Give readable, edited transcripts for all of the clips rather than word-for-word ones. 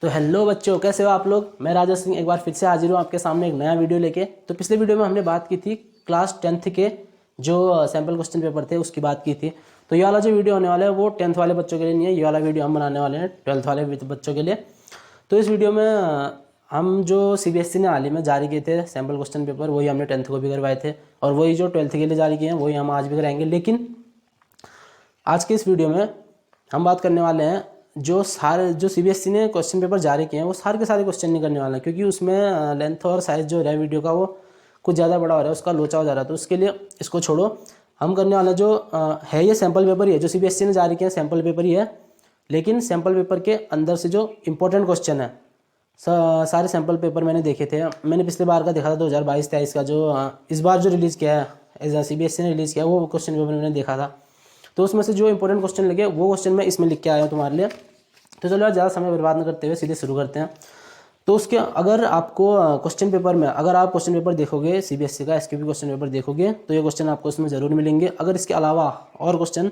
तो हेलो बच्चों, कैसे हो आप लोग। मैं राजा सिंह एक बार फिर से हाजिर हूँ आपके सामने एक नया वीडियो लेके। तो पिछले वीडियो में हमने बात की थी क्लास 10th के जो सैम्पल क्वेश्चन पेपर थे उसकी बात की थी। तो ये वाला जो वीडियो होने वाला है वो 10th वाले बच्चों के लिए नहीं है, ये वाला वीडियो हम बनाने वाले हैं 12th वाले बच्चों के लिए। तो इस वीडियो में हम जो CBSE ने हाल ही में जारी किए थे सैम्पल क्वेश्चन पेपर वही हमने 10th को भी करवाए थे और वही जो 12th के लिए जारी किए हैं वही हम आज भी कराएंगे। लेकिन आज के इस वीडियो में हम बात करने वाले हैं जो CBSE ने क्वेश्चन पेपर जारी किए हैं वो सारे के सारे क्वेश्चन नहीं करने वाले हैं, क्योंकि उसमें लेंथ और साइज़ जो है वीडियो का वो कुछ ज़्यादा बड़ा हो रहा है, उसका लोचा हो जा रहा है। तो उसके लिए इसको छोड़ो, हम करने वाले जो है ये सैम्पल पेपर ही है, जो CBSE ने जारी किया सैम्पल पेपर ही है। लेकिन सैम्पल पेपर के अंदर से जो इंपॉर्टेंट क्वेश्चन है सारे सैम्पल पेपर मैंने देखे थे। मैंने पिछले बार का देखा था 2022-23 का, जो इस बार जो रिलीज़ किया है CBSE ने रिलीज़ किया वो क्वेश्चन पेपर मैंने देखा था। तो उसमें से जो इंपॉर्टेंट क्वेश्चन लगे वो क्वेश्चन मैं इसमें लिख के आया हूँ तुम्हारे लिए। तो चलो यार ज़्यादा समय बर्बाद न करते हुए सीधे शुरू करते हैं। तो उसके अगर आपको क्वेश्चन पेपर में अगर आप क्वेश्चन पेपर देखोगे CBSE का SQP क्वेश्चन पेपर देखोगे तो ये क्वेश्चन आपको उसमें ज़रूर मिलेंगे। अगर इसके अलावा और क्वेश्चन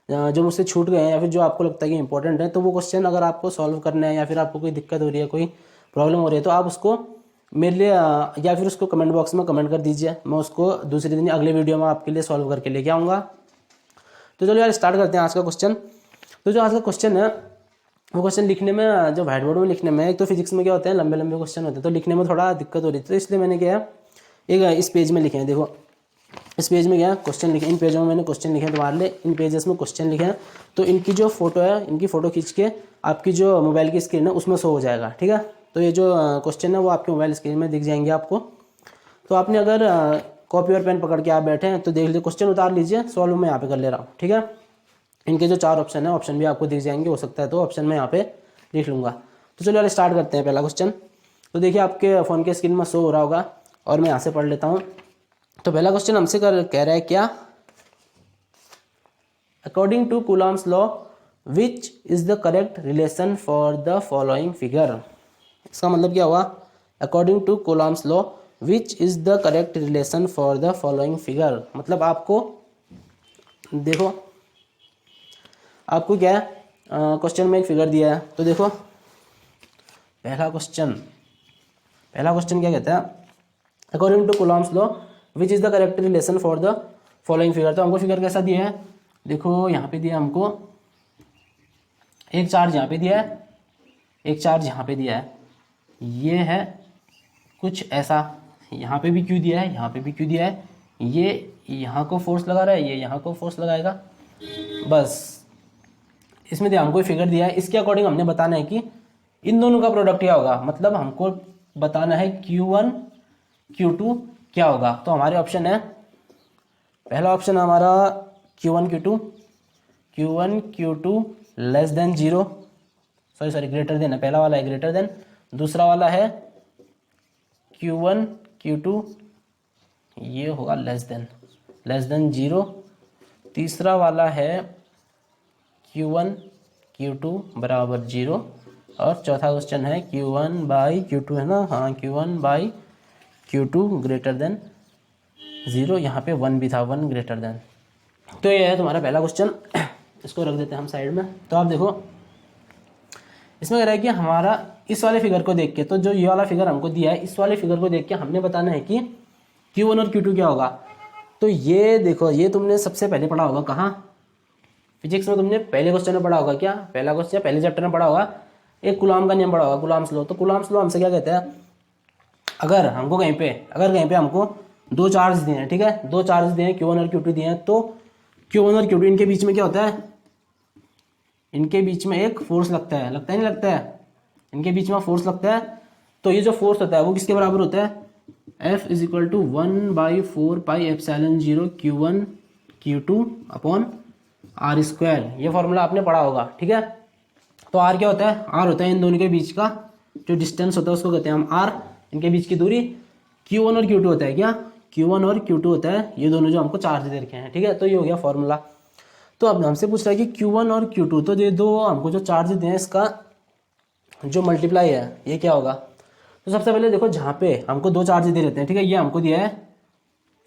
जो मुझसे छूट गए हैं या फिर जो आपको लगता है कि इंपॉर्टेंट है तो वो क्वेश्चन अगर आपको सॉल्व करना है या फिर आपको कोई दिक्कत हो रही है, कोई प्रॉब्लम हो रही है, तो आप उसको मेरे लिए या फिर उसको कमेंट बॉक्स में कमेंट कर दीजिए। मैं उसको दूसरे दिन अगले वीडियो में आपके लिए सॉल्व करके लेके आऊँगा। तो चलो यार स्टार्ट करते हैं आज का क्वेश्चन। तो जो आज का क्वेश्चन है वो क्वेश्चन लिखने में, जो व्हाइट बोर्ड में लिखने में, एक तो फिजिक्स में क्या होते हैं लंबे लंबे क्वेश्चन होते हैं तो लिखने में थोड़ा दिक्कत हो रही थी, तो इसलिए मैंने क्या एक इस पेज में लिखे हैं। देखो इस पेज में क्या क्वेश्चन लिखे, इन पेजों में मैंने क्वेश्चन लिखे हैं तुम्हारे लिए, इन पेजेस में क्वेश्चन लिखे हैं। तो इनकी जो फोटो है, इनकी फ़ोटो खींच के आपकी जो मोबाइल की स्क्रीन है उसमें शो हो जाएगा, ठीक है। तो ये जो क्वेश्चन है वो आपके मोबाइल स्क्रीन में दिख जाएंगे आपको। तो आपने अगर कॉपी और पेन पकड़ के आप बैठे हैं तो देख लीजिए, क्वेश्चन उतार लीजिए, सॉल्व मैं यहाँ पे कर ले रहा हूँ, ठीक है। इनके जो 4 ऑप्शन है, ऑप्शन भी आपको दिख जाएंगे, हो सकता है तो ऑप्शन मैं यहाँ पे लिख लूँगा। तो चलो यार स्टार्ट करते हैं पहला क्वेश्चन। तो देखिए आपके फ़ोन के स्क्रीन में शो हो रहा होगा और मैं यहाँ से पढ़ लेता हूँ। तो पहला क्वेश्चन हमसे कह रहा है क्या, according to Coulomb's law which is the correct relation for the following figure. इसका मतलब क्या हुआ, according to Coulomb's law which is the correct relation for the following figure. मतलब आपको देखो, आपको क्या है क्वेश्चन में एक फिगर दिया है। तो देखो पहला क्वेश्चन क्या कहता है, according to Coulomb's law which is the correct relation for the following figure. तो हमको फिगर कैसा दिया है, देखो यहाँ पे दिया हमको एक चार्ज, यहाँ पे दिया है एक चार्ज, यहाँ पे दिया है, ये है कुछ ऐसा, यहाँ पे भी क्यों दिया है, यहाँ पे भी क्यों दिया है, ये यहाँ को फोर्स लगा रहा है, ये यहाँ को फोर्स लगाएगा। बस इसमें दिया हमको फिगर दिया है, इसके अकॉर्डिंग हमने बताना है कि इन दोनों का प्रोडक्ट क्या होगा। मतलब हमको बताना है Q1 Q2 क्या होगा। तो हमारे ऑप्शन है, पहला ऑप्शन है हमारा Q1 Q2 less than 0, sorry greater than है, पहला वाला है ग्रेटर देन, दूसरा वाला है Q1 Q2 ये होगा लेस देन 0, तीसरा वाला है Q1 Q2 बराबर 0 और चौथा क्वेश्चन है Q1 बाई Q2 है ना, हाँ Q1 by Q2 greater than 0, यहाँ पे 1 भी था, 1 ग्रेटर देन। तो ये है तुम्हारा पहला क्वेश्चन, इसको रख देते हैं हम साइड में। तो आप देखो इसमें कह रहा है कि हमारा इस वाले फिगर को देख के, तो जो ये वाला फिगर हमको दिया है इस वाले फिगर को देख के हमने बताना है कि Q1 और Q2 क्या होगा। तो ये देखो, ये तुमने सबसे पहले पढ़ा होगा कहाँ, फिजिक्स में तुमने पहले क्वेश्चन में पढ़ा होगा, क्या पहला क्वेश्चन पहले चैप्टर में पढ़ा होगा, एक कूलॉम का नियम पढ़ा होगा, कूलॉम्स लॉ। तो कूलॉम्स लॉ हमसे क्या कहता है, अगर कहीं पे हमको 2 चार्ज दिए हैं, ठीक है, 2 चार्ज दिए हैं Q1 और Q2 दिए हैं, तो Q1 और Q2 इनके बीच में क्या होता है, इनके बीच में एक फोर्स लगता है नहीं लगता है, इनके बीच में फोर्स लगता है। तो ये जो फोर्स होता है वो किसके बराबर होता है, F = 1/4πε0 Q1 Q2 upon R²। ये फॉर्मूला आपने पढ़ा होगा, ठीक है। तो R क्या होता है, R होता है इन दोनों के बीच का जो डिस्टेंस होता है उसको कहते हैं हम R, इनके बीच की दूरी। Q1 और Q2 होता है क्या, Q1 और Q2 होता है ये दोनों जो हमको चार्ज दे रखे हैं, ठीक है। तो ये हो गया फॉर्मूला। तो अब हमसे पूछ रहा है कि Q1 और Q2, तो ये दो हमको जो चार्ज दिए हैं इसका जो मल्टीप्लाई है ये क्या होगा। तो सबसे पहले देखो जहाँ पे हमको 2 चार्ज दे रहते हैं, ठीक है, ये हमको दिया है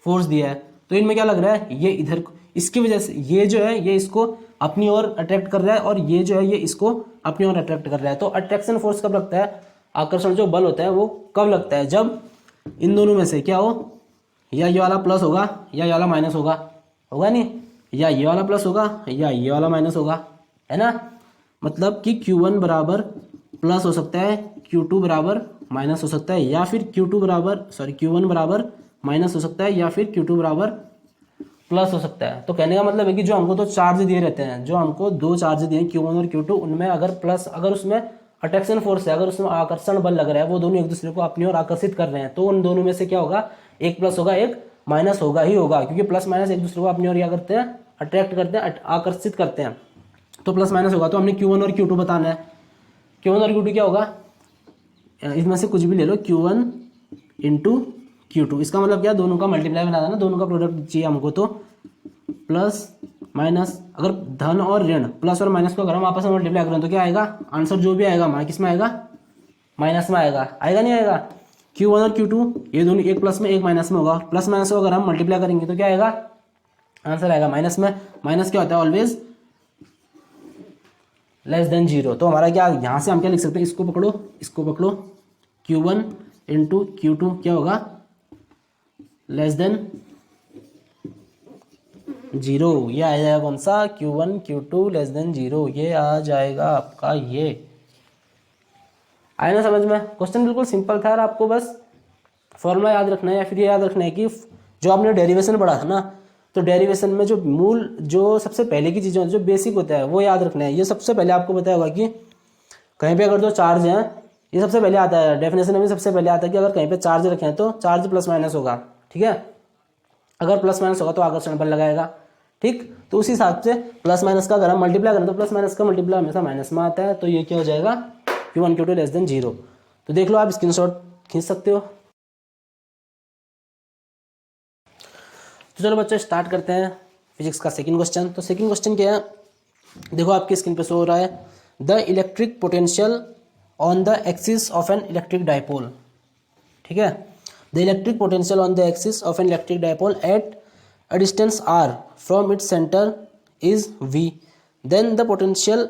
फोर्स दिया है, तो इनमें क्या लग रहा है, ये इसकी वजह से ये जो है ये इसको अपनी ओर अट्रैक्ट कर रहा है और ये जो है ये इसको अपनी ओर अट्रैक्ट कर रहा है। तो अट्रैक्शन फोर्स कब लगता है, आकर्षण जो बल होता है वो कब लगता है, जब इन दोनों में से क्या हो, या ये वाला प्लस होगा या ये वाला माइनस होगा, होगा नहीं, या ये वाला प्लस होगा या ये वाला माइनस होगा, है ना। मतलब कि Q1 बराबर प्लस हो सकता है, Q2 बराबर माइनस हो सकता है, या फिर Q1 बराबर माइनस हो सकता है, या फिर Q2 बराबर प्लस हो सकता है। तो कहने का मतलब है कि जो हमको तो चार्ज दिए रहते हैं, जो हमको दो चार्ज दिए हैं Q1 और Q2, उनमें अगर प्लस, अगर उसमें अट्रैक्शन फोर्स है, अगर उसमें आकर्षण बल लग रहा है, वो दोनों एक दूसरे को अपनी ओर आकर्षित कर रहे हैं, तो उन दोनों में से क्या होगा, एक प्लस होगा एक माइनस होगा ही होगा, क्योंकि प्लस माइनस एक दूसरे को अपनी ओर क्या करते हैं, अट्रैक्ट करते हैं, आकर्षित करते हैं। तो प्लस माइनस होगा। तो हमने Q1 और Q2 बताना है। Q1 और Q2 क्या होगा, इसमें से कुछ भी ले लो, Q1 इंटू Q2, इसका मतलब क्या, दोनों का मल्टीप्लाई बनाना ना, दोनों का प्रोडक्ट चाहिए हमको। तो प्लस माइनस, अगर धन और ऋण, प्लस और माइनस को अगर हम आपस में मल्टीप्लाई करें तो क्या आएगा, आंसर जो भी आएगा हमारा किस में आएगा, माइनस में आएगा, आएगा नहीं आएगा। Q1 और Q2 ये दोनों एक प्लस में एक माइनस में होगा, प्लस माइनस को अगर हम मल्टीप्लाई करेंगे तो क्या आएगा, आंसर आएगा माइनस में। माइनस क्या होता है, ऑलवेज लेस देन जीरो। तो हमारा क्या, यहाँ से हम क्या लिख सकते हैं, इसको पकड़ो, इसको पकड़ो, Q1 इंटू Q2 क्या होगा, लेस देन जीरो। ये आ जाएगा कौन सा, Q1 Q2 less than zero, ये आ जाएगा आपका ये। आया ना समझ में। क्वेश्चन बिल्कुल सिंपल था, और आपको बस फॉर्मूला याद रखना है, या फिर ये याद रखना है कि जो आपने डेरिवेशन पढ़ा था ना, तो डेरिवेशन में जो मूल, जो सबसे पहले की चीज़ें जो बेसिक होता है वो याद रखना है। ये सबसे पहले आपको बताया होगा कि कहीं पे अगर जो चार्ज हैं, ये सबसे पहले आता है डेफिनेशन में, सबसे पहले आता है कि अगर कहीं पे चार्ज रखें तो चार्ज प्लस माइनस होगा, ठीक है। अगर प्लस माइनस होगा तो आकर्षण बल लगाएगा, ठीक। तो उसी हिसाब से प्लस माइनस का अगर हम मल्टीप्लाई करें तो प्लस माइनस का मल्टीप्लाई हमेशा माइनस में आता है। तो ये क्या हो जाएगा, Q1 Q2 less than zero. तो देख लो, आप स्क्रीनशॉट खींच सकते हो। तो चलो बच्चों स्टार्ट करते हैं फिजिक्स का सेकंड क्वेश्चन। तो सेकंड क्वेश्चन क्या है, देखो आपकी स्क्रीन पे शो हो रहा है, the electric potential on the axis of an electric dipole, ठीक है। The electric potential on the axis of an electric dipole at a distance r from its center is v, then the potential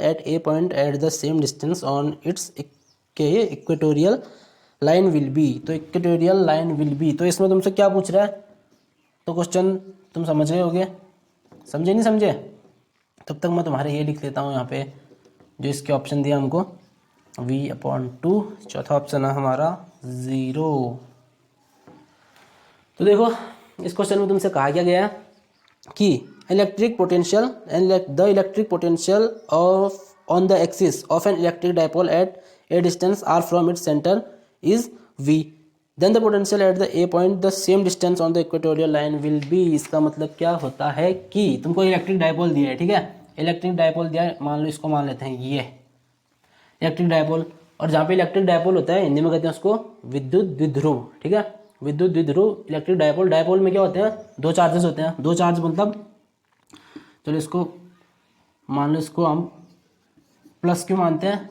at a point at the same distance on its equatorial line will be। तो equatorial line will B, तो इसमें तुमसे क्या पूछ रहा है, तो question तुम समझ रहे होगे, समझे नहीं समझे, तब तक मैं तुम्हारे ये लिख लेता हूँ यहाँ पे जो इसके ऑप्शन दिया हमको, v/2, चौथा ऑप्शन है हमारा 0। तो देखो इस क्वेश्चन में तुमसे कहा क्या गया है कि electric potential of on the axis of an electric dipole at a distance r from its centre is v, then the potential at the a point the same distance on the equatorial line will be. इसका मतलब क्या होता है कि तुमको electric dipole दिया है, ठीक है, इलेक्ट्रिक डाइपोल दिया है, मान लो इसको मान लेते हैं ये इलेक्ट्रिक डाइपोल, और जहाँ पे इलेक्ट्रिक डाइपोल होता है हिंदी में कहते हैं उसको विद्युत द्विध्रुव, ठीक है, विद्युत द्विध्रुव इलेक्ट्रिक डाइपोल। डाइपोल में क्या होते हैं, दो चार्जेस होते हैं, दो चार्ज मतलब, चलो इसको मान लो, इसको हम प्लस क्यू मानते हैं,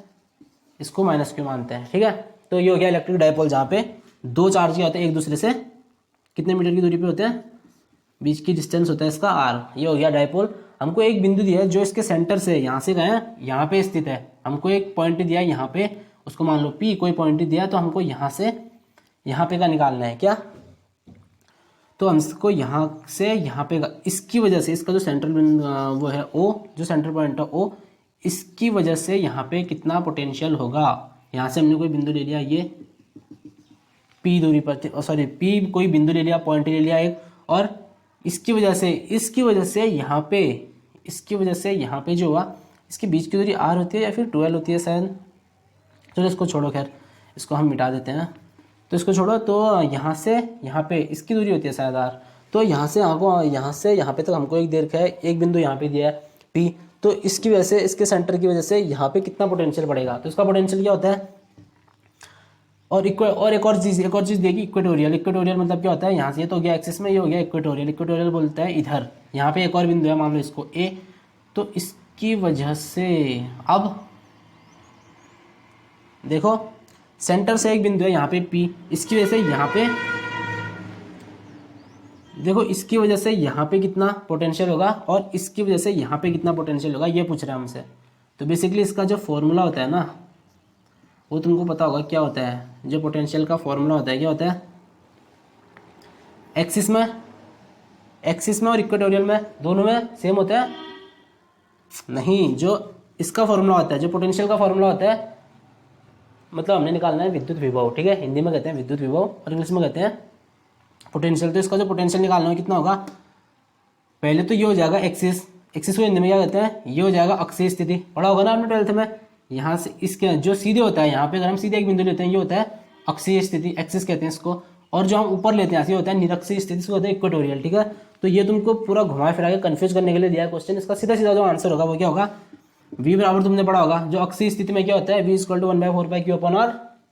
इसको माइनस क्यू मानते हैं, ठीक है। तो ये हो गया इलेक्ट्रिक डाइपोल, जहाँ पे दो चार्ज क्या होते हैं, एक दूसरे से कितने मीटर की दूरी पे होते हैं, बीच की डिस्टेंस होता है इसका r। ये हो गया डाइपोल। हमको एक बिंदु दिया है जो इसके सेंटर से यहाँ से गए यहाँ पे स्थित है, हमको एक पॉइंट दिया है यहाँ पे, उसको मान लो P, कोई पॉइंट दिया है, तो हमको यहाँ से यहाँ पे का निकालना है क्या, तो हमको यहाँ से यहाँ पे का, इसकी वजह से इसका जो सेंट्रल वो है O, जो सेंटर पॉइंट है O, इसकी वजह से यहाँ पे कितना पोटेंशियल होगा। यहाँ से हमने कोई बिंदु ले लिया, ये P दूरी पर, सॉरी P कोई बिंदु ले लिया, पॉइंट ले लिया एक, और इसकी वजह से यहाँ पे, इसकी वजह से यहाँ पे जो हुआ, इसके बीच की दूरी r होती है या फिर 12 होती है शायद, चलो इसको छोड़ो, खैर इसको हम मिटा देते हैं, तो इसको छोड़ो। तो यहाँ से यहाँ पे इसकी दूरी होती है शायद r, तो यहाँ से यहाँ पे तक हमको एक दे रखा है, एक बिंदु यहाँ पे दिया है P, तो इसकी वजह से, इसके सेंटर की वजह से यहाँ पे कितना पोटेंशियल पड़ेगा, तो इसका पोटेंशियल क्या होता है, और एक और चीज़ देगी इक्वेटोरियल। इक्वेटोरियल मतलब क्या होता है, यहाँ से ये तो हो गया एक्सिस में, ये हो गया इक्वेटोरियल। इक्वेटोरियल बोलता है इधर, यहाँ पे एक और बिंदु है, मान लो इसको A, तो इसकी वजह से अब देखो सेंटर से एक बिंदु है यहाँ पे P, इसकी वजह से यहाँ पे देखो इसकी वजह से यहाँ पे कितना पोटेंशियल होगा और इसकी वजह से यहाँ पे कितना पोटेंशियल होगा, ये पूछ रहे हैं हमसे। तो बेसिकली इसका जो फॉर्मूला होता है ना, वो तुमको पता होगा क्या होता है। जो पोटेंशियल का फॉर्मूला होता है क्या होता है, एक्सिस में और इक्वेटोरियल में दोनों में सेम होता है नहीं। जो इसका फॉर्मूला होता है, जो पोटेंशियल का फॉर्मूला होता है, मतलब हमने निकालना है विद्युत विभव, ठीक है। हिंदी में कहते हैं विद्युत विभव और इंग्लिश में कहते हैं पोटेंशियल। तो इसका जो पोटेंशियल निकालना है कितना होगा, पहले तो ये हो जाएगा एक्सिस को हिंदी में क्या कहते हैं, ये हो जाएगा अक्षीय स्थिति, पढ़ा होगा ना आपने 12th में। यहाँ से इसके जो सीधे होता है, यहाँ पे अगर हम सीधे एक बिंदु लेते हैं, ये होता है अक्षीय स्थिति, एक्सिस कहते हैं इसको। और जो हम ऊपर लेते हैं ये होता है निरक्षीय स्थिति, इसको कहते हैं इक्वेटोरियल, ठीक है। तो ये तुमको पूरा घुमा फिरा के कंफ्यूज करने के लिए दिया है क्वेश्चन। इसका सीधा सीधा जो आंसर होगा वो क्या होगा, v बराबर तुमने पढ़ा होगा, जो अक्षीय स्थिति में क्या होता है, v = 1/4π/Q/r,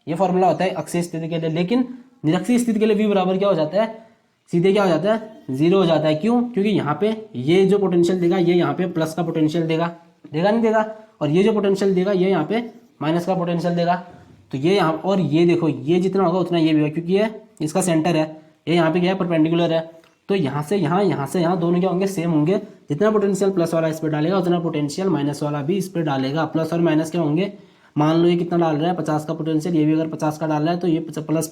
ये फॉर्मूला होता है अक्षीय स्थिति के लिए। लेकिन निरक्षीय स्थिति के लिए v बराबर क्या हो जाता है, सीधे क्या हो जाता है, 0 हो जाता है। क्यों, क्योंकि यहाँ पे ये जो पोटेंशियल देगा ये यहाँ पे प्लस का पोटेंशियल देगा नहीं देगा, और ये जो पोटेंशियल देगा ये यहाँ पे माइनस का पोटेंशियल देगा। तो ये यहाँ, और ये देखो ये जितना होगा उतना ये भी होगा, क्योंकि ये इसका सेंटर है, ये यहाँ पे क्या है, परपेंडिकुलर है। तो यहाँ से यहाँ दोनों क्या होंगे, सेम होंगे। जितना पोटेंशियल प्लस वाला इस पर डालेगा उतना पोटेंशियल माइनस वाला भी इस पर डालेगा। प्लस और माइनस क्या होंगे, मान लो ये कितना डाल रहा है 50 का पोटेंशियल, ये भी अगर 50 का डाल रहा है तो ये प्लस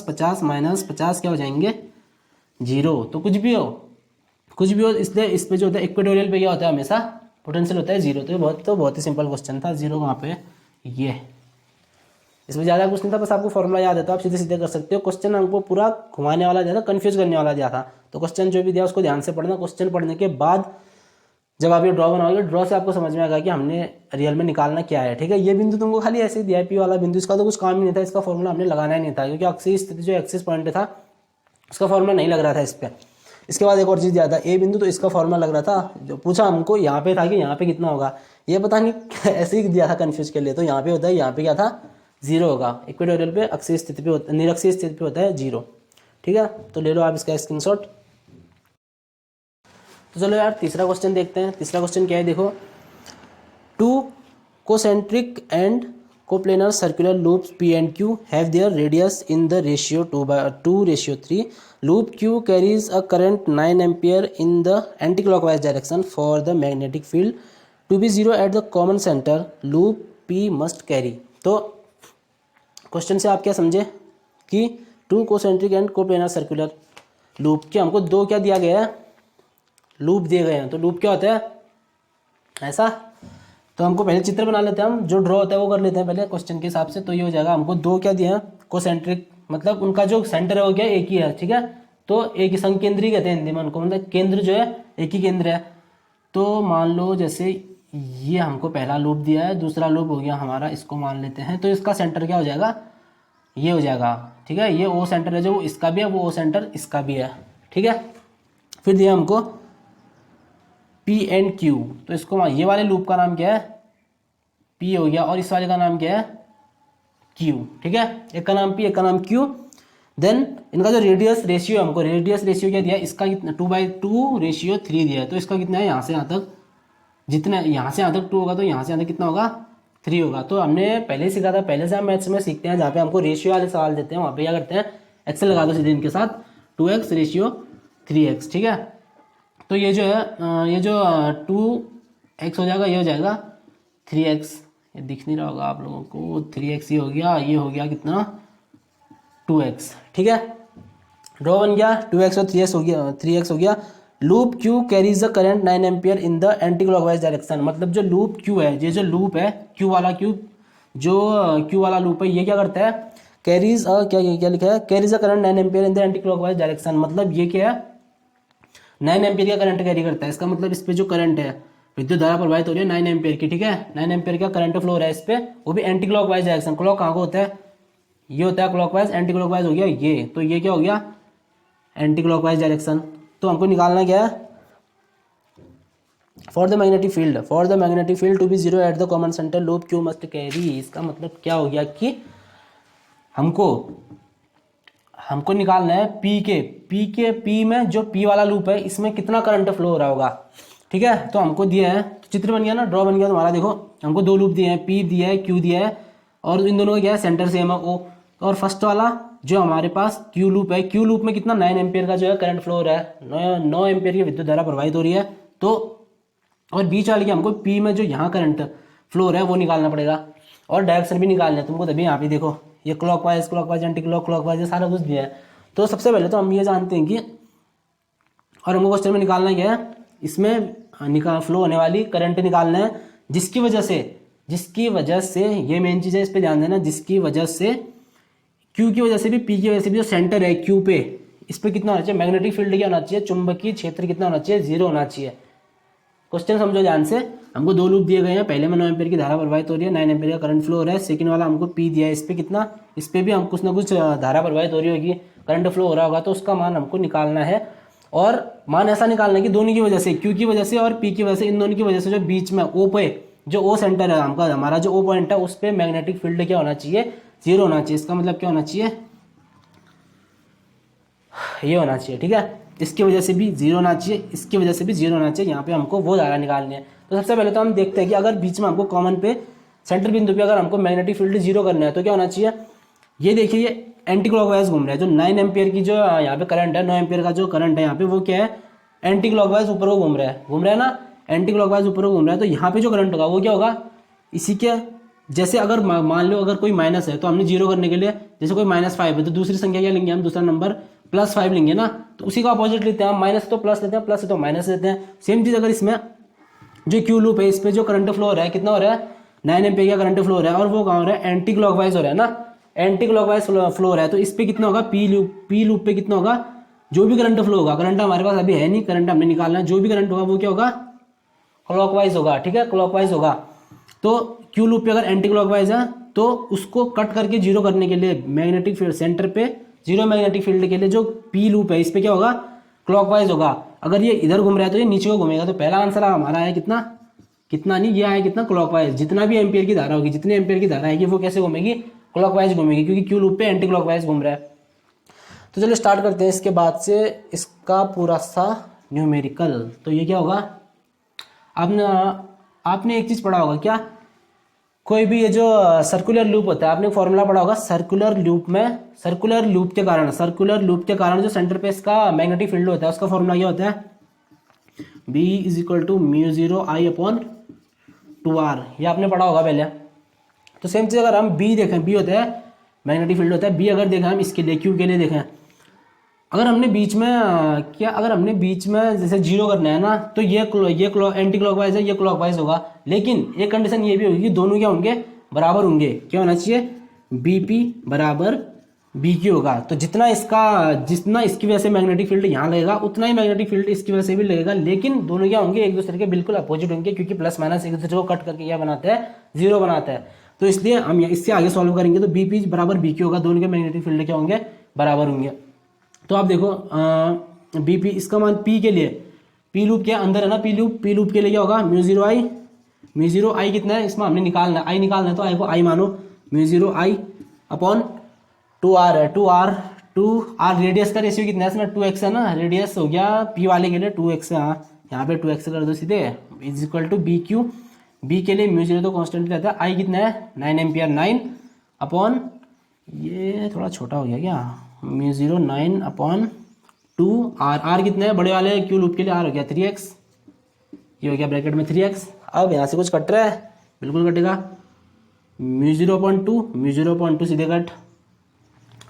50 माइनस 50 क्या हो जाएंगे, 0। तो कुछ भी हो, इसलिए इस पे जो होता है इक्वेटोरियल पे क्या होता है, हमेशा पोटेंशियल होता है 0। तो बहुत ही सिंपल क्वेश्चन था। 0 कहाँ पे, ये इसमें ज़्यादा कुछ नहीं था, बस आपको फॉर्मूला याद है तो आप सीधे सीधे कर सकते हो। क्वेश्चन हमको पूरा घुमाने वाला दिया था, कंफ्यूज करने वाला दिया था। तो क्वेश्चन जो भी दिया उसको ध्यान से पढ़ना। क्वेश्चन पढ़ने के बाद जब आप ये ड्रॉ बनाओगे, ड्रॉ से आपको समझ में आएगा कि हमने रियल में निकालना क्या है, ठीक है। ये बिंदु तुमको खाली ऐसे ही दिया है, पी वाला बिंदु, इसका तो कुछ काम ही नहीं था, इसका फॉर्मूला हमने लगाना ही नहीं था, क्योंकि अक्षीय स्थिति जो एक्सिस पॉइंट था उसका फॉर्मूला नहीं लग रहा था इस पर। इसके बाद एक और चीज़ दिया था, ए बिंदु, तो इसका फॉर्मूला लग रहा था। जो पूछा हमको यहाँ पे था कि यहाँ पे कितना होगा, ये पता नहीं ऐसे ही दिया था कन्फ्यूज के लिए। तो यहाँ पे होता है, यहाँ पे क्या था, 0 होगा। इक्वेटोरियल पे अक्षीय स्थिति पे होता है, निरक्षीय स्थिति पे होता है 0, ठीक है। तो ले लो आप इसका स्क्रीनशॉट। तो चलो यार तीसरा क्वेश्चन देखते हैं। तीसरा क्वेश्चन क्या है, देखो, 2 concentric and coplanar circular loops P and Q have their radius in the ratio 2:3. Loop Q carries a current 9 ampere in the anticlockwise direction. For the magnetic field to be 0 at the common center, loop P must carry. तो question से आप क्या समझे कि 2 concentric and coplanar circular loop के हमको 2 क्या दिया गया है, लूप दिए गए हैं। तो लूप क्या होता है, ऐसा। तो हमको पहले चित्र बना लेते हैं, हम जो ड्रॉ होता है वो कर लेते हैं पहले क्वेश्चन के हिसाब से। तो ये हो जाएगा, हमको 2 क्या दिए हैं, कोसेंट्रिक, मतलब उनका जो सेंटर है वो क्या एक ही है, ठीक है। तो एक ही संकेंद्री कहते हैं हिंदी में उनको, मतलब केंद्र जो है एक ही केंद्र है। तो मान लो जैसे ये हमको पहला लूप दिया है, दूसरा लूप हो गया हमारा, इसको मान लेते हैं। तो इसका सेंटर क्या हो जाएगा, ये हो जाएगा, ठीक है। ये ओ सेंटर है जो इसका भी है, वो ओ सेंटर इसका भी है, ठीक है। फिर दिया हमको P एंड Q, तो इसको ये वाले लूप का नाम क्या है, P हो गया, और इस वाले का नाम क्या है, Q, ठीक है। एक का नाम P, एक का नाम Q। देन इनका जो रेडियस रेशियो, हमको रेडियस रेशियो क्या दिया, इसका कितना 2/2:3 दिया है। तो इसका कितना है, यहाँ से यहाँ तक, जितना यहाँ से यहाँ तक 2 होगा तो यहाँ से यहाँ तक कितना होगा, 3 होगा। तो हमने पहले ही सीखा था, पहले से हम मैथ्स में सीखते हैं, जहाँ पे हमको रेशियो वाले सवाल देते हैं वहाँ पे क्या करते हैं, एक्सेल लगा दो सीधे इनके साथ, 2x रेशियो 3x, ठीक है। तो ये जो है, ये जो 2x हो जाएगा, ये हो जाएगा 3x, ये दिख नहीं रहा होगा आप लोगों को, 3x ये हो गया कितना, 2x, ठीक है। ड्रॉ बन गया, 2x और 3x हो गया। Loop Q carries the current 9 ampere in the anti clockwise direction. मतलब जो लूप Q है, ये जो लूप है Q वाला लूप है, ये क्या करता है, कैरीज क्या लिखा है, carries the current 9 ampere in the anti clockwise direction. मतलब ये क्या है, 9 एम्पियर का करंट कैरी करता है। इसका मतलब इस पे जो करंट है, विद्युत धारा प्रवाहित हो रही है 9 एम्पियर की, ठीक है। 9 एम्पियर का करंट फ्लो हो रहा है इस पे, वो भी एंटी क्लॉकवाइज डायरेक्शन। क्लॉक कहाँ को होता है, ये होता है क्लॉकवाइज, एंटी क्लॉकवाइज हो गया ये। तो ये क्या हो गया, एंटी क्लॉकवाइज डायरेक्शन। तो हमको निकालना क्या है, for the magnetic field to be 0 at the common centre, loop Q must carry. इसका मतलब क्या हो गया कि हमको निकालना है P में जो P वाला लूप है, इसमें कितना करंट फ्लो हो रहा होगा, ठीक है। तो हमको दिया है, तो चित्र बन गया ना, ड्रॉ बन गया तुम्हारा। देखो हमको 2 लूप दिए हैं, P दिया है, Q दिया है, और इन दोनों का क्या है, सेंटर सेम है O। और फर्स्ट वाला जो हमारे पास क्यू लूप है, क्यू लूप में कितना 9 एम्पियर का जो है करंट फ्लो हो रहा है, 9 एम्पियर की विद्युत धारा प्रवाहित हो रही है। तो और बीच वाले की हमको पी में जो यहाँ करंट फ्लो हो रहा है वो निकालना पड़ेगा और डायरेक्शन भी निकालना है तुमको। तभी यहाँ पे देखो ये क्लॉकवाइज एंटी क्लॉकवाइज ये सारा कुछ दिया है। तो सबसे पहले तो हम ये जानते हैं कि और हमको क्वेश्चन में निकालना क्या है, इसमें फ्लो होने वाली करंट निकालना है जिसकी वजह से ये मेन चीज़ है, इस पर ध्यान देना, जिसकी वजह से क्यू की वजह से भी पी की वजह से भी जो सेंटर है क्यू पे, इस पर कितना होना चाहिए, मैग्नेटिक फील्ड क्या होना चाहिए, चुंबकीय क्षेत्र कितना होना चाहिए, 0 होना चाहिए। क्वेश्चन समझो ध्यान से, हमको 2 लूप दिए गए हैं, पहले में 9 एम्पियर की धारा प्रवाहित हो रही है, 9 एम्पियर का करंट फ्लो हो रहा है। सेकंड वाला हमको पी दिया है, इस पे कितना, इस पे भी हम कुछ ना कुछ धारा प्रवाहित हो रही होगी, करंट फ्लो हो रहा होगा, तो उसका मान हमको निकालना है। और मान ऐसा निकालना है कि दोनों की वजह से, क्यू की वजह से और पी की वजह से, इन दोनों की वजह से जो बीच में ओ पे जो ओ सेंटर है हमारा जो ओ पॉइंट है उस पर मैग्नेटिक फील्ड क्या होना चाहिए, 0 होना चाहिए। इसका मतलब क्या होना चाहिए, ये होना चाहिए, ठीक है। इसकी वजह से भी 0 होना चाहिए, इसकी वजह से भी 0 होना चाहिए। यहाँ पे हमको वो धारा निकालनी है। तो सबसे पहले तो हम देखते हैं कि अगर बीच में हमको कॉमन पे सेंटर बिंदु पे अगर हमको मैग्नेटिक फील्ड 0 करना है तो क्या होना चाहिए, ये देखिए ये एंटी क्लॉकवाइज घूम रहा है। जो 9 एम्पियर की जो यहाँ पे करंट है, 9 एम्पियर का जो करंट है यहाँ पे वो क्या है, एंटी क्लॉकवाइज ऊपर को घूम रहा है ना, एंटी क्लॉकवाइज ऊपर को घूम रहा है। तो यहाँ पे जो करंट होगा वो क्या होगा, इसी के जैसे अगर मान लो अगर कोई माइनस है तो हमने 0 करने के लिए, जैसे कोई -5 है तो दूसरी संख्या क्या लेंगे हम, दूसरा नंबर +5 लेंगे ना। तो उसी का अपोजिट लेते हैं हम, माइनस तो प्लस लेते हैं, प्लस है तो माइनस लेते हैं। सेम चीज़ अगर इसमें जो क्यू लूप है इस पे जो करंट फ्लो हो रहा है, कितना हो रहा है, 9 एम्पियर का करंट फ्लो हो रहा है और वो कहाँ हो रहा है, एंटी क्लॉकवाइज हो रहा है ना, एंटी क्लॉकवाइज फ्लो हो रहा है। तो इस पे कितना होगा, पी लूप पे कितना होगा, जो भी करंट फ्लो होगा, करंट हमारे पास अभी है नहीं, करंट हमने निकालना है, जो भी करंट होगा वो क्या होगा, क्लॉकवाइज होगा, ठीक है, क्लॉकवाइज होगा। तो क्यू लूप पे अगर एंटी क्लॉकवाइज है तो उसको कट करके 0 करने के लिए मैग्नेटिक फील्ड सेंटर पे 0 मैग्नेटिक फील्ड के लिए जो पी लूप है इस पे क्या होगा, क्लॉकवाइज होगा। अगर ये इधर घूम रहा है तो ये नीचे को घूमेगा। तो पहला आंसर हमारा है कितना नहीं, ये आया कितना, क्लॉकवाइज। जितना भी एम्पियर की धारा होगी, जितनी एम्पियर की धारा आएगी वो कैसे घूमेगी, क्लॉकवाइज घूमेगी, क्योंकि क्यू लूप पे एंटी क्लॉकवाइज घूम रहा है। तो चलो स्टार्ट करते हैं इसके बाद से इसका पूरा सा न्यूमेरिकल। तो ये क्या होगा, आपने एक चीज पढ़ा होगा क्या, कोई भी ये जो सर्कुलर लूप होता है, आपने फॉर्मूला पढ़ा होगा, सर्कुलर लूप के कारण जो सेंटर पे इसका मैग्नेटिक फील्ड होता है उसका फॉर्मूला क्या होता है, B = μ0I/2r। ये आपने पढ़ा होगा पहले। तो सेम चीज अगर हम B देखें, B होता है मैग्नेटिक फील्ड होता है, B अगर देखें हम इसके लिए, क्यू के लिए देखें, अगर हमने बीच में जैसे 0 करना है ना, तो ये एंटी क्लॉकवाइज है, ये क्लॉकवाइज होगा। लेकिन एक कंडीशन ये भी होगी कि दोनों क्या होंगे, बराबर होंगे। क्या होना चाहिए, BP = BQ होगा। तो जितना इसकी वजह से मैग्नेटिक फील्ड यहाँ लगेगा उतना ही मैग्नेटिक फील्ड इसकी वजह से भी लगेगा, लेकिन दोनों क्या होंगे, एक दूसरे के बिल्कुल अपोजिट होंगे, क्योंकि प्लस माइनस एक दूसरे को कट करके क्या बनाता है, 0 बनाता है। तो इसलिए हम इससे आगे सॉल्व करेंगे तो BP = BQ होगा, दोनों के मैग्नेटिक फील्ड क्या होंगे, बराबर होंगे। तो आप देखो BP, इसका मान P के लिए, P लूप के अंदर है ना, P लूप के लिए क्या होगा, μ0I कितना है, इसमें हमने निकालना है, I निकालना है, तो I को I मानो, μ0I/2r है, 2r रेडियस का रेशियो कितना है इसमें, 2x है ना, रेडियस हो गया P वाले के लिए 2x है, हाँ यहाँ पे 2x कर दो सीधे, = BQ। B के लिए μ0 तो कांस्टेंट रहता है, I कितना है 9 एम्पियर, 9 अपॉन, ये थोड़ा छोटा हो गया क्या, μ0 9/2r, r कितना है, बड़े वाले क्यू लूप के लिए r हो गया 3x, ये हो गया ब्रैकेट में 3x। अब यहाँ से कुछ कट रहा है, बिल्कुल कटेगा, μ0.2 सीधे कट,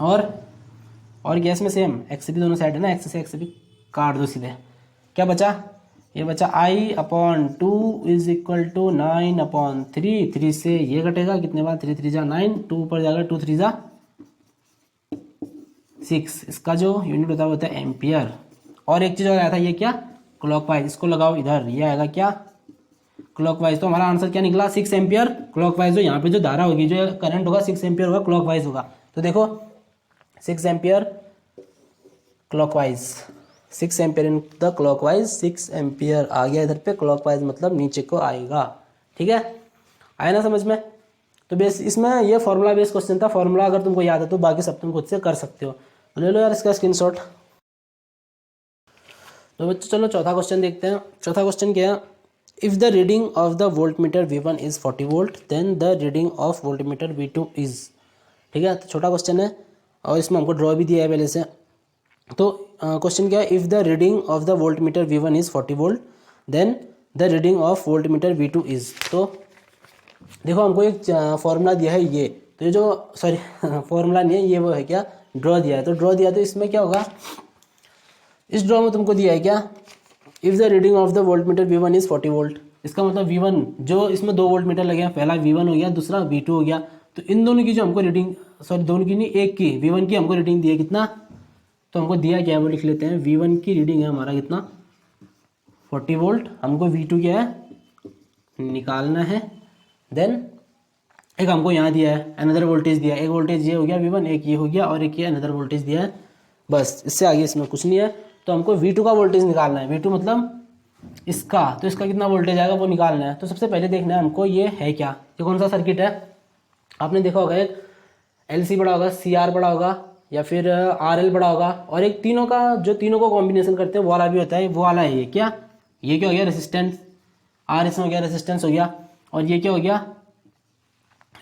और गैस में सेम x भी दोनों साइड है ना, x से x भी काट दो सीधे। क्या बचा, ये बचा I/2 = 9/3, 3 से ये कटेगा, कितने बार 3 3 जा 9, 2 ऊपर जाएगा, 2 3 जा 6, इसका जो यूनिट होता है एम्पियर। और एक चीज और आया था, ये क्या, क्लॉकवाइज, इसको लगाओ इधर, ये आएगा क्या, क्लॉकवाइज। तो हमारा आंसर क्या निकला, 6 एम्पियर क्लॉकवाइज। जो यहाँ पे जो धारा होगी, जो करंट होगा 6 एम्पियर होगा, क्लॉकवाइज होगा। तो देखो 6 ampere clockwise, 6 ampere in the clockwise, 6 ampere आ गया इधर पे, क्लॉकवाइज मतलब नीचे को आएगा, ठीक है, आया ना समझ में। तो बेस इसमें ये फॉर्मूला बेस्ड क्वेश्चन था, फॉर्मूला अगर तुमको याद है तो बाकी सब तुम खुद से कर सकते हो। ले लो यार इसका स्क्रीनशॉट। तो बच्चों चलो चौथा क्वेश्चन देखते हैं। चौथा क्वेश्चन क्या है, if the reading of the voltmeter V1 is 40 volt, then the reading of voltmeter V2 is, ठीक है, तो छोटा क्वेश्चन है और इसमें हमको ड्रॉ भी दिया है पहले से। तो क्वेश्चन क्या है, if the reading of the voltmeter V1 is 40 volt then the reading of voltmeter V2 is. तो देखो हमको एक फॉर्मूला दिया है ये, तो ये जो सॉरी फॉर्मूला नहीं है ये, वो है क्या, ड्रॉ दिया है। तो ड्रॉ दिया तो इसमें क्या होगा, इस ड्रॉ में तुमको दिया है क्या, if the reading of the voltmeter V1 is 40 volt, इसका मतलब V1 जो इसमें 2 वोल्ट मीटर लगे हैं, पहला V1 हो गया, दूसरा V2 हो गया। तो इन दोनों की जो हमको रीडिंग, सॉरी दोनों की नहीं, एक की, V1 की हमको रीडिंग दी है कितना, तो हमको दिया क्या है वो लिख लेते हैं। V1 की रीडिंग है हमारा कितना, 40 वोल्ट, हमको V2 क्या है निकालना है। देन एक हमको यहाँ दिया है अनदर वोल्टेज दिया है, एक वोल्टेज ये हो गया V1, एक ये हो गया और एक ये अनदर वोल्टेज दिया है, बस इससे आगे इसमें कुछ नहीं है। तो हमको V2 का वोल्टेज निकालना है, V2 मतलब इसका, तो इसका कितना वोल्टेज आएगा वो निकालना है। तो सबसे पहले देखना है हमको ये है क्या, ये कौन सा सर्किट है। आपने देखा होगा एक LC बड़ा होगा, CR बड़ा होगा या फिर RL बड़ा होगा, और एक तीनों का जो तीनों को कॉम्बिनेशन करते हैं वो वाला भी होता है, वो वाला है ये क्या, ये क्या हो गया रेसिस्टेंस, R इसमें हो गया रेसिस्टेंस हो गया, और ये क्या हो गया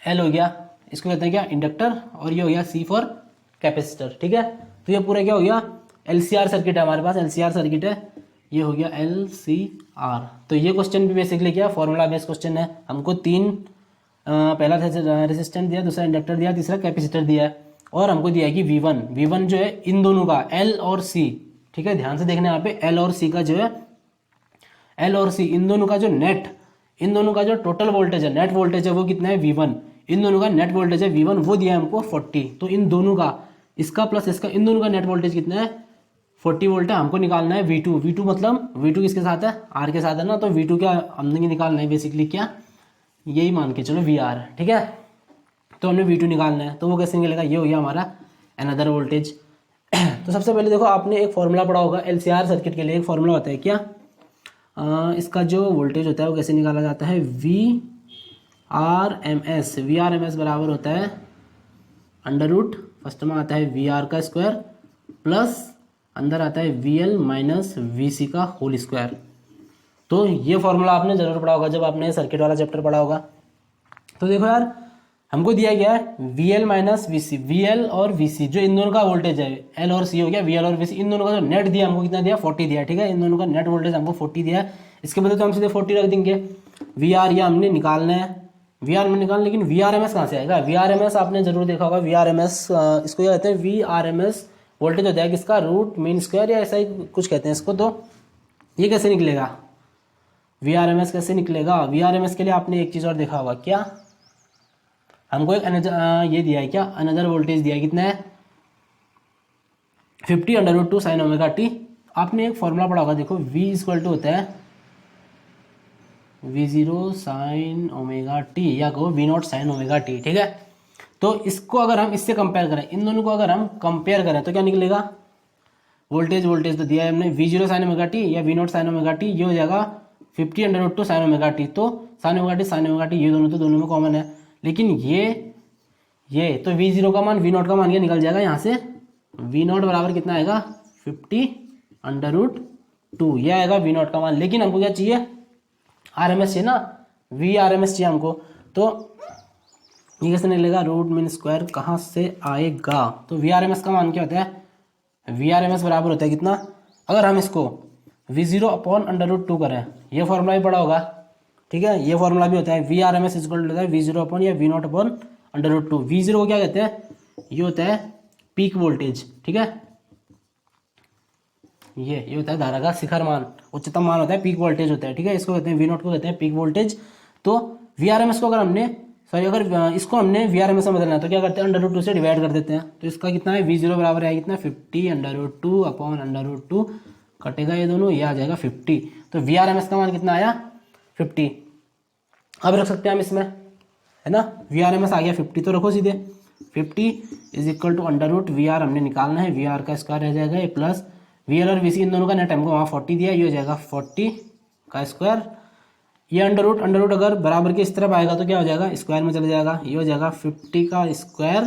L हो गया, इसको कहते हैं क्या इंडक्टर, और ये हो गया C फॉर कैपेसिटर। ठीक है, तो ये पूरा क्या हो गया LCR सर्किट है, हमारे पास LCR सर्किट है, ये हो गया LCR। तो ये क्वेश्चन भी बेसिकली क्या फॉर्मूला बेस्ड क्वेश्चन है। हमको तीन पहला रेसिस्टेंस दिया, दूसरा इंडक्टर दिया, तीसरा कैपेसिटर दिया है, और हमको दिया है कि V1 जो है इन दोनों का L और C, ठीक है ध्यान से देखना यहाँ पे L और C का जो है, L और C इन दोनों का जो नेट, इन दोनों का जो टोटल वोल्टेज है, नेट वोल्टेज है वो कितना है V1, इन दोनों का नेट वोल्टेज है V1 वो दिया है हमको 40। तो इन दोनों का, इसका प्लस इसका, इन दोनों का नेट वोल्टेज कितना है 40 वोल्ट है, हमको निकालना है V2 मतलब V2 किसके साथ है, R के साथ है ना, तो V2 क्या हमने निकालना है बेसिकली क्या, यही मान के चलो VR। ठीक है, तो हमने V2 निकालना है, तो वो कैसे निकलेगा, ये हो गया हमारा अनदर वोल्टेज। तो सबसे पहले देखो आपने एक फॉर्मूला पढ़ा होगा LCR सर्किट के लिए, एक फॉर्मूला होता है क्या, इसका जो वोल्टेज होता है वो कैसे निकाला जाता है, VRMS बराबर होता है अंडर रूट, फर्स्ट में आता है VR का स्क्वायर प्लस अंदर आता है VL माइनस VC का होल स्क्वायर। तो ये फॉर्मूला आपने जरूर पढ़ा होगा जब आपने सर्किट वाला चैप्टर पढ़ा होगा। तो देखो यार हमको दिया गया है VL माइनस VC, VL और VC जो इन दोनों का वोल्टेज है, L और C हो गया, VL और VC इन दोनों का जो नेट दिया हमको कितना दिया 40 दिया। ठीक है, इन दोनों का नेट वोल्टेज हमको 40 दिया है, इसके बदले तो हम सीधे 40 रख देंगे। VR या हमने निकालना है, VR में निकालना, लेकिन VRMS कहाँ से आएगा, VRMS आपने जरूर देखा होगा, VRMS इसको क्या कहते हैं, VRMS वोल्टेज होता है किसका, रूट मीन स्क्वायर या ऐसा ही कुछ कहते हैं इसको। तो ये कैसे निकलेगा VRMS कैसे निकलेगा, VRMS के लिए आपने एक चीज़ और देखा होगा क्या, हमको एक ये दिया है क्या, अनदर वोल्टेज दिया है, कितना है 50 under root 2 sine omega t. आपने एक फॉर्मूला पढ़ा होगा, देखो V इक्वल टू होता है V0 साइन ओमेगा टी, या कहो V0 साइन ओमेगा टी। ठीक है, तो इसको अगर हम इससे कंपेयर करें, इन दोनों को अगर हम कंपेयर करें तो क्या निकलेगा, वोल्टेज तो दिया है हमने V0 साइन ओमेगा टी या V0 साइन ओमेगा टी, ये हो जाएगा 50 under root 2 sine omega t. तो साइन ओमेगा टी ये दोनों तो दोनों में कॉमन है, लेकिन ये तो V0 का मान V0 का मान ये निकल जाएगा यहाँ से, V0 बराबर कितना आएगा 50 अंडर रूट 2, ये आएगा V0 का मान। लेकिन हमको क्या चाहिए RMS चाहिए ना, VRMS चाहिए हमको। तो ये कैसे निकलेगा, रूट मीन स्क्वायर कहाँ से आएगा, तो VRMS का मान क्या होता है, VRMS बराबर होता है कितना, अगर हम इसको V0 अपॉन अंडर रूट 2 करें, ये फॉर्मूला भी पड़ा होगा। ठीक है, ये फॉर्मूला भी होता है VRMS इक्वल होता है V0 अपॉन या V0 upon under root 2। V0 को क्या कहते हैं, ये होता है पीक वोल्टेज। ठीक है, ये होता है धारा का शिखर मान, उच्चतम मान होता है, पीक वोल्टेज होता है। ठीक है, इसको कहते हैं V0 को कहते हैं पीक वोल्टेज। तो VRMS को अगर हमने अगर इसको हमने VRMS में बदलना है तो क्या करते हैं, अंडर रूट 2 से डिवाइड कर देते हैं। तो इसका कितना है V0 बराबर है कितना 50 under root 2 upon under root 2, कटेगा ये दोनों, ये आ जाएगा 50। तो VRMS का मान कितना आया 50। अब रख सकते हैं हम इसमें, है ना, VRMS आ गया 50, तो रखो सीधे 50 is equal to under root VR हमने निकालना है, VR का स्क्वायर रह जाएगा ये, प्लस VL और VC इन दोनों का नेट हमको वहाँ 40 दिया, ये हो जाएगा 40 का स्क्वायर, ये अंडर रूट अगर बराबर के इस तरफ आएगा तो क्या हो जाएगा, स्क्वायर में चले जाएगा, ये हो जाएगा 50 का स्क्वायर।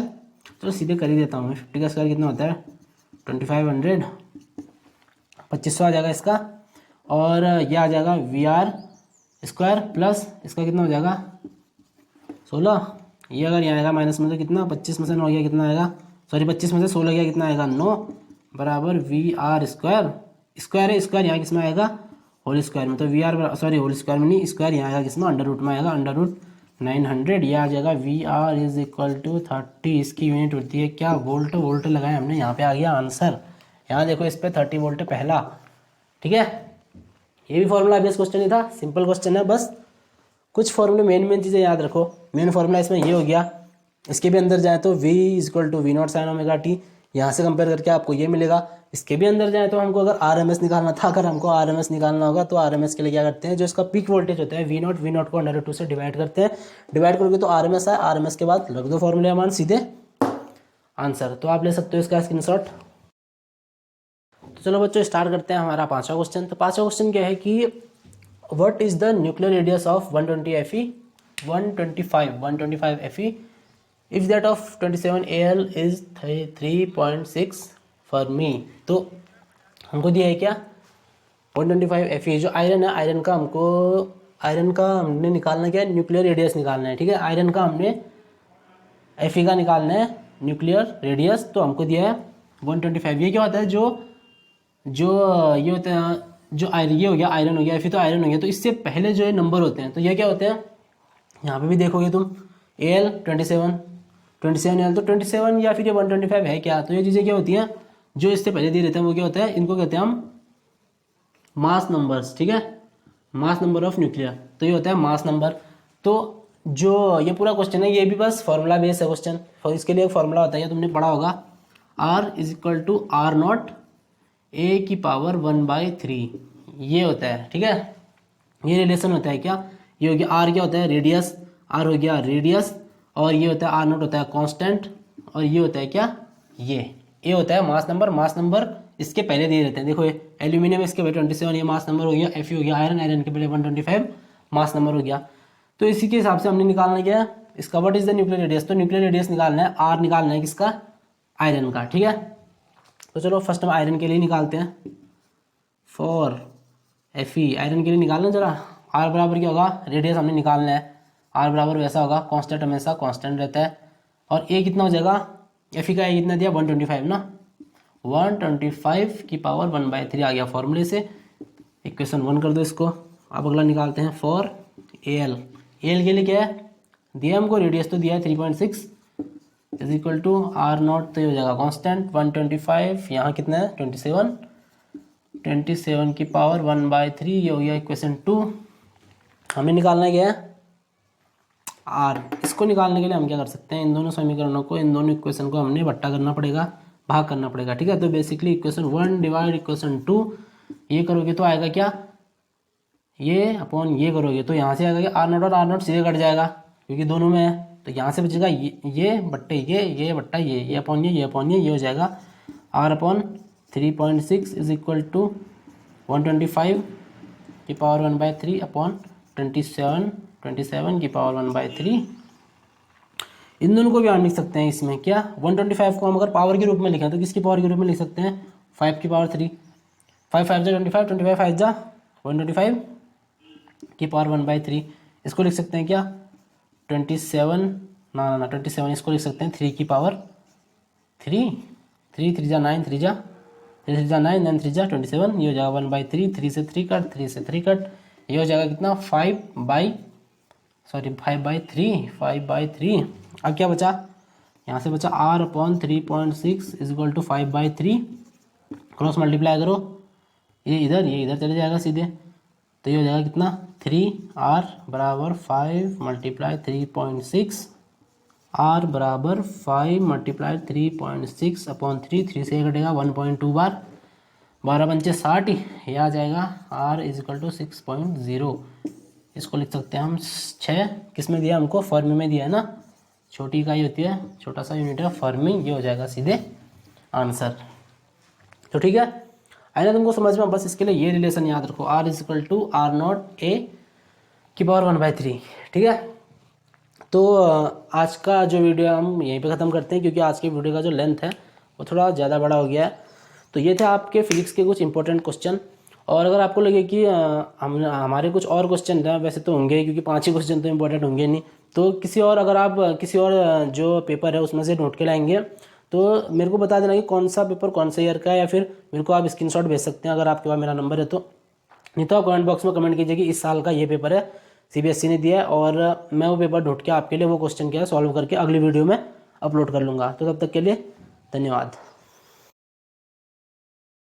चलो सीधे कर ही देता हूँ मैं, 50 का स्क्वायर कितना होता है 2500, 2500 आ जाएगा इसका, और यह आ जाएगा VR स्क्वायर प्लस इसका कितना हो जाएगा 16, ये अगर यहाँ आएगा माइनस में तो कितना 25 में से 9 गया कितना आएगा, सॉरी 25 में से 16 गया कितना आएगा 9 बराबर वी आर स्क्वायर, स्क्वायर है स्क्वायर यहाँ किसमें आएगा होल स्क्वायर में, तो V R sorry whole square में नहीं स्क्वायर यहाँ आएगा किसमें अंडर रूट में आएगा, अंडर रूट 900 ये आ जाएगा V R is equal to 30। इसकी यूनिट होती है क्या वोल्ट, वोल्ट लगाए हमने, यहाँ पे आ गया आंसर। यहाँ देखो इस पर 30 वोल्ट पहला, ठीक है। ये भी फॉर्मूला बेस्ड क्वेश्चन ही था, सिंपल क्वेश्चन है, बस कुछ फॉर्मूले मेन चीज़ें याद रखो। मेन फॉर्मूला इसमें ये हो गया, इसके भी अंदर जाए तो v equal to V naught sine omega t, यहाँ से कंपेयर करके आपको ये मिलेगा। इसके भी अंदर जाए तो हमको अगर RMS निकालना था, अगर हमको RMS निकालना होगा तो RMS के लिए क्या करते हैं, जो इसका पीक वोल्टेज होता है वी नॉट को अंडर रूट 2 से डिवाइड करते हैं, डिवाइड करोगे तो RMS है, RMS के बाद रख दो फॉर्मूले मान सीधे आंसर। तो आप ले सकते हो इसका स्क्रीनशॉट। तो चलो बच्चों स्टार्ट करते हैं हमारा पांचवा क्वेश्चन। तो पांचवा क्वेश्चन क्या है कि what is the nuclear radius of 125 Fe if that of 27 Al is 3.6 Fermi. तो हमको दिया है क्या 125 Fe, जो आयरन है, आयरन का हमने निकालना क्या है, न्यूक्लियर रेडियस निकालना है, ठीक है। आयरन का हमने Fe का निकालना है न्यूक्लियर रेडियस, तो हमको दिया है 125। ये क्या होता है, जो ये होता है, जो ये हो गया आयरन हो गया, Fe तो आयरन हो गया, तो इससे पहले जो ये नंबर होते हैं तो ये क्या होते हैं, यहाँ पे भी देखोगे तुम Al 27 Al, तो 27 या फिर ये 125 है क्या, तो ये चीज़ें क्या होती हैं, जो इससे पहले दिए रहते हैं वो क्या होता है, इनको कहते हैं हम मास नंबर्स, ठीक है, मास नंबर ऑफ न्यूक्लियर, तो ये होता है मास नंबर। तो जो ये पूरा क्वेश्चन है ये भी बस फॉर्मूला बेस है क्वेश्चन, और इसके लिए एक फॉर्मूला होता है, ये तुमने पढ़ा होगा, R is equal to R naught A की पावर 1/3, ये होता है, ठीक है। ये रिलेशन होता है क्या, ये हो गया R क्या होता है रेडियस, R हो गया रेडियस, और ये होता है आर नॉट होता है कांस्टेंट, और ये होता है क्या, ये होता है मास नंबर। मास नंबर इसके पहले दिए रहते हैं, देखो ये एल्यूमिनियम इसके पहले 27 ये मास नंबर हो गया, Fe हो गया आयरन के पहले 125 मास नंबर हो गया। तो इसी के हिसाब से हमने निकालना क्या है इसका, what is the nuclear radius, तो न्यूक्लियर रेडियस निकालना है, R निकालना है किसका, आयरन का, ठीक है। तो चलो फर्स्ट हम आयरन के लिए निकालते हैं, फॉर Fe आयरन के लिए निकालना जरा, R बराबर क्या होगा, रेडियस हमने निकालना है, R बराबर वैसा होगा कांस्टेंट, हमेशा कांस्टेंट रहता है, और A कितना हो जाएगा, Fe का A कितना दिया 125 ना, 125 की पावर 1/3 आ गया फॉर्मूले से। इक्वेशन 1 कर दो इसको। अब अगला निकालते हैं फॉर Al के लिए क्या है दिया हमको, रेडियस तो दिया है 3.6 is equal to R naught, तो ये हो जाएगा कांस्टेंट 125, यहाँ कितना है 27 की पावर 1/3, ये हो गया इक्वेशन 2। हमें निकालना क्या है आर, इसको निकालने के लिए हम क्या कर सकते हैं, इन दोनों समीकरणों को, इन दोनों इक्वेशन को हमने बट्टा करना पड़ेगा, भाग करना पड़ेगा, ठीक है। तो बेसिकली इक्वेशन 1 डिवाइड इक्वेशन 2, ये करोगे तो आएगा क्या, ये अपॉन ये करोगे तो यहाँ से आएगा आर नॉट, और आर नॉट सीधे कट जाएगा क्योंकि दोनों में है, तो यहाँ से बचेगा ये बट्टे ये बट्टा ये अपॉन ये अपॉन ये हो जाएगा R upon 3.6 is equal to 125 की पावर 1/3 अपॉन 27 की पावर 1/3। इन दोनों को भी हम लिख सकते हैं इसमें क्या, 125 को हम अगर पावर के रूप में लिखें तो किसकी पावर के रूप में लिख सकते हैं, 5 की पावर 3, 5 5 जा 25, 25 5 जा 125 की पावर 1/3। इसको लिख सकते हैं क्या 27 ना 27, इसको लिख सकते हैं 3 की पावर 3 3 जा 9, 3 जा 9, 9 3 जा 27, ये हो जाएगा 1/3, 3 से 3 कट, 3 से 3 कट, ये हो जाएगा कितना 5/3। अब क्या बचा, यहाँ से बचा R upon 3.6 is equal to 5/3, cross multiply करो, ये इधर चले जाएगा सीधे, तो ये हो जाएगा कितना 3R बराबर 5 × 3.6, R बराबर 5 × 3.6 अपॉन 3 से कटेगा 1.2 बार, 12 पंचे 60, ये आ जाएगा R इज इक्वल टू 6.0। इसको लिख सकते हैं हम 6, किस में दिया हमको, फर्मी में दिया है ना, छोटी इकाई होती है, छोटा सा यूनिट है फर्मी, ये हो जाएगा सीधे आंसर। तो ठीक है, आइए तुमको समझ में, बस इसके लिए ये रिलेशन याद रखो, R is equal to R naught A की पावर 1/3, ठीक है। तो आज का जो वीडियो हम यहीं पे ख़त्म करते हैं, क्योंकि आज की वीडियो का जो लेंथ है वो थोड़ा ज़्यादा बड़ा हो गया है। तो ये थे आपके फिजिक्स के कुछ इंपॉर्टेंट क्वेश्चन, और अगर आपको लगे कि हमारे कुछ और क्वेश्चन हैं, वैसे तो होंगे क्योंकि 5 ही क्वेश्चन तो इंपॉर्टेंट होंगे नहीं, तो किसी और अगर आप किसी और जो पेपर है उसमें से ढूंढ के लाएंगे तो मेरे को बता देना कि कौन सा पेपर कौन से ईयर का है, या फिर मेरे को आप स्क्रीनशॉट भेज सकते हैं अगर आपके पास मेरा नंबर है तो। नहीं तो आप कमेंट बॉक्स में कमेंट कीजिए कि इस साल का ये पेपर है, सीबीएसई ने दिया है, और मैं वो पेपर ढूंढ के आपके लिए वो क्वेश्चन क्या है सॉल्व करके अगली वीडियो में अपलोड कर लूँगा। तो तब तक के लिए धन्यवाद।